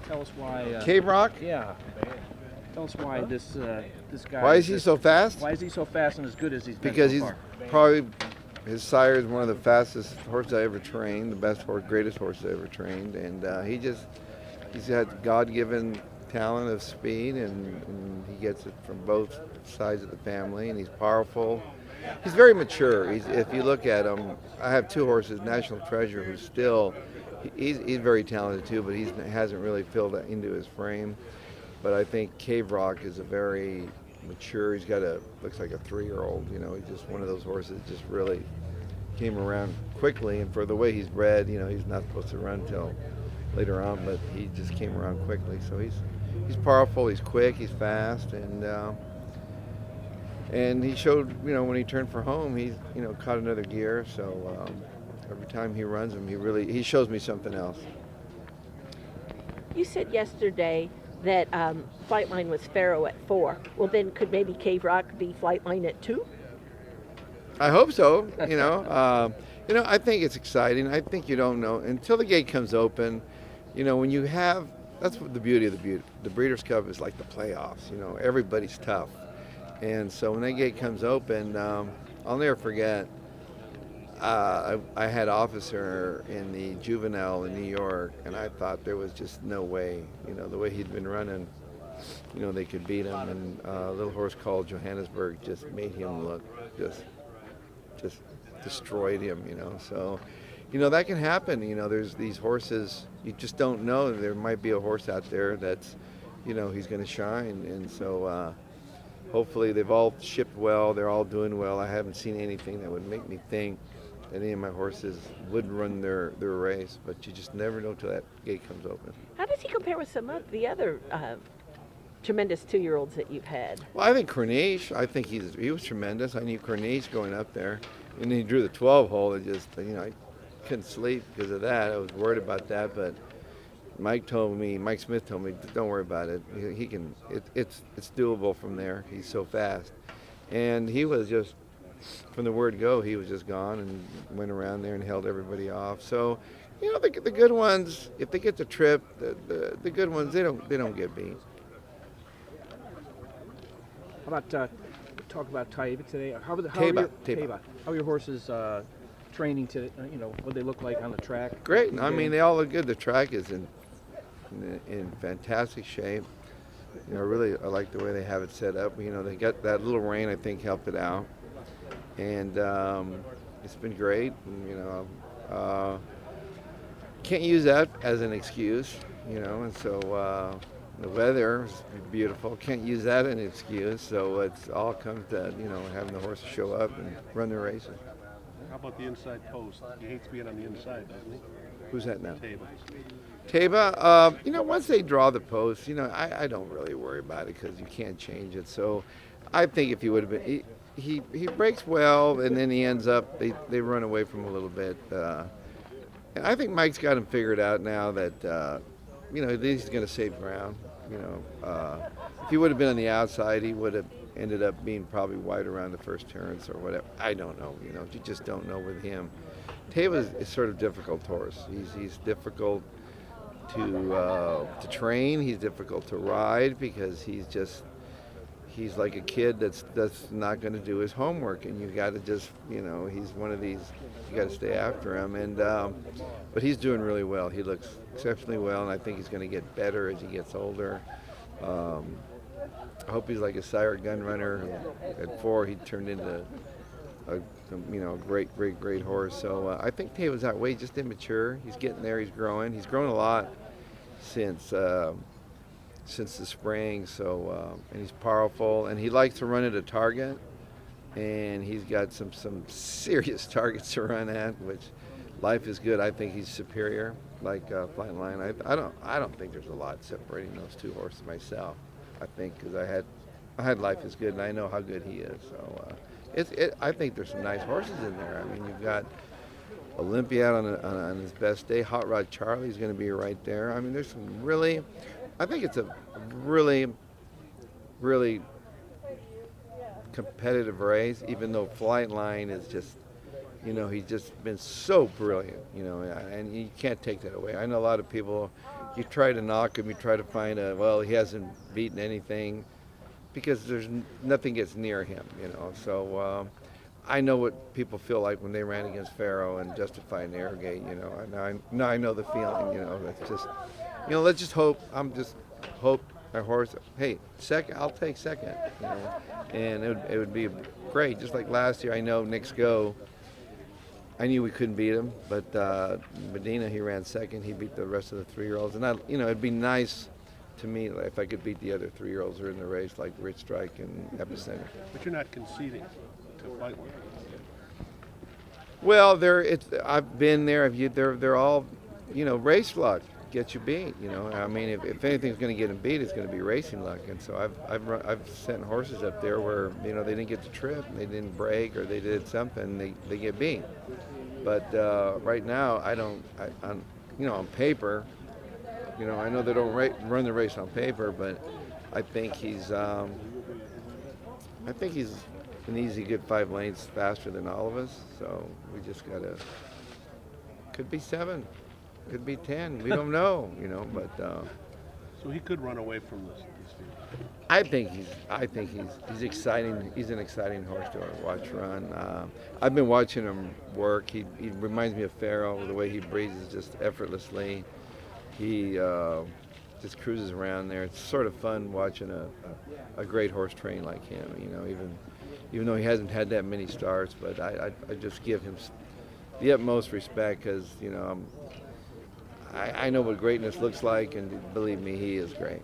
Tell us why. Cave Rock? Yeah. Tell us why this guy. Why is he so fast? Why is he so fast and as good as he's been Because so he's far? probably, his sire is one of the fastest horses I ever trained, the best horse, greatest horse I ever trained, and he's had God-given talent of speed, and he gets it from both sides of the family, and he's powerful. He's very mature. If you look at him, I have two horses, National Treasure, who's still, he's very talented too, but he hasn't really filled that into his frame. But I think Cave Rock is a very mature. He's got looks like a 3-year-old. He's just one of those horses that just really came around quickly. And for the way he's bred, he's not supposed to run till later on, but he just came around quickly. So he's powerful. He's quick. He's fast, and he showed, when he turned for home, he's caught another gear. So every time he runs him, he shows me something else. You said yesterday that Flightline was Pharaoh at 4. Well, then could maybe Cave Rock be Flightline at 2? I hope so. I think it's exciting. I think you don't know until the gate comes open. When you have, that's what the beauty of the Breeders' Cup is, like the playoffs. Everybody's tough, and so when that gate comes open, I'll never forget. I had Officer in the Juvenile in New York, and I thought there was just no way, the way he'd been running, they could beat him. And a little horse called Johannesburg just made him look, just destroyed him, So, that can happen. There's these horses, you just don't know. There might be a horse out there that's, he's going to shine. And so hopefully they've all shipped well. They're all doing well. I haven't seen anything that would make me think that any of my horses would run their race, but you just never know till that gate comes open. How does he compare with some of the other tremendous 2-year-olds that you've had? Well, I think Corniche, he was tremendous. I knew Corniche going up there, and he drew the 12 hole. It just, I couldn't sleep because of that. I was worried about that, but Mike Smith told me, don't worry about it. He can, it's doable from there. He's so fast. And he was just, from the word go, he was just gone and went around there and held everybody off. So, the good ones, if they get the trip, the good ones, they don't get beat. How about talk about Taiba today? Taiba. How are your horses training to? What they look like on the track? Great. I mean, they all look good. The track is in fantastic shape. Really, I like the way they have it set up. They got that little rain, I think, helped it out. And it's been great. And, can't use that as an excuse, and so the weather is beautiful. Can't use that as an excuse. So it's all comes to, having the horses show up and run their races. How about the inside post? He hates being on the inside, doesn't he? Who's that now? Taiba. Taiba, once they draw the post, I don't really worry about it because you can't change it. So I think if he would have been, he breaks well, and then he ends up, they run away from him a little bit. And I think Mike's got him figured out now that, he's going to save ground. If he would have been on the outside, he would have ended up being probably wide around the first turns or whatever. I don't know. You just don't know with him. Taiba is sort of difficult horse. He's difficult to train. He's difficult to ride because he's like a kid that's not going to do his homework, and you got to just, he's one of these, you got to stay after him. And but he's doing really well. He looks exceptionally well, and I think he's going to get better as he gets older. I hope he's like a sire gun runner. At 4, he turned into a great horse. So I think Taiba's that way, just immature. He's getting there. He's growing. He's grown a lot since the spring. So and he's powerful, and he likes to run at a target, and he's got some serious targets to run at, which Life is Good. I think he's superior, like Flightline. I don't think there's a lot separating those two horses myself. I think because I had Life is Good, and I know how good he is. So I think there's some nice horses in there. I mean, you've got Olympia on his best day. Hot Rod Charlie's going to be right there. I mean, there's some really. I think it's a really competitive race. Even though Flightline is just. He's just been so brilliant, and you can't take that away. I know a lot of people you try to knock him, you try to find well, he hasn't beaten anything, because nothing gets near him, you know. So I know what people feel like when they ran against Faro and Justify and Arrogate, you know. Now I know the feeling, you know. That's just, you know, let's just hope. Hope our horse. Hey, second, I'll take second, you know. And it would be great. Just like last year, I know Nick's Go. I knew we couldn't beat him, but Medina, he ran second. He beat the rest of the 3-year-olds, and you know, it'd be nice to me if I could beat the other 3-year-olds who are in the race, like Rich Strike and Epicenter. But you're not conceding to Flightline. Well, I've been there. They're all, you know, race luck gets you beat. You know, I mean, if anything's going to get them beat, it's going to be racing luck. And so I've sent horses up there where, you know, they didn't get the trip, they didn't break, or they did something, they get beat. But right now, you know, on paper, you know, I know they don't run the race on paper, but I think he's an easy good 5 lanes faster than all of us. So we just could be 7, could be 10. We don't know, you know. But So he could run away from this field. I think he's exciting. He's an exciting horse to watch run. I've been watching him work. He reminds me of Faro, the way he breezes just effortlessly. He just cruises around there. It's sort of fun watching a great horse train like him. You know, even though he hasn't had that many starts, but I just give him the utmost respect, because, you know, I know what greatness looks like, and believe me, he is great.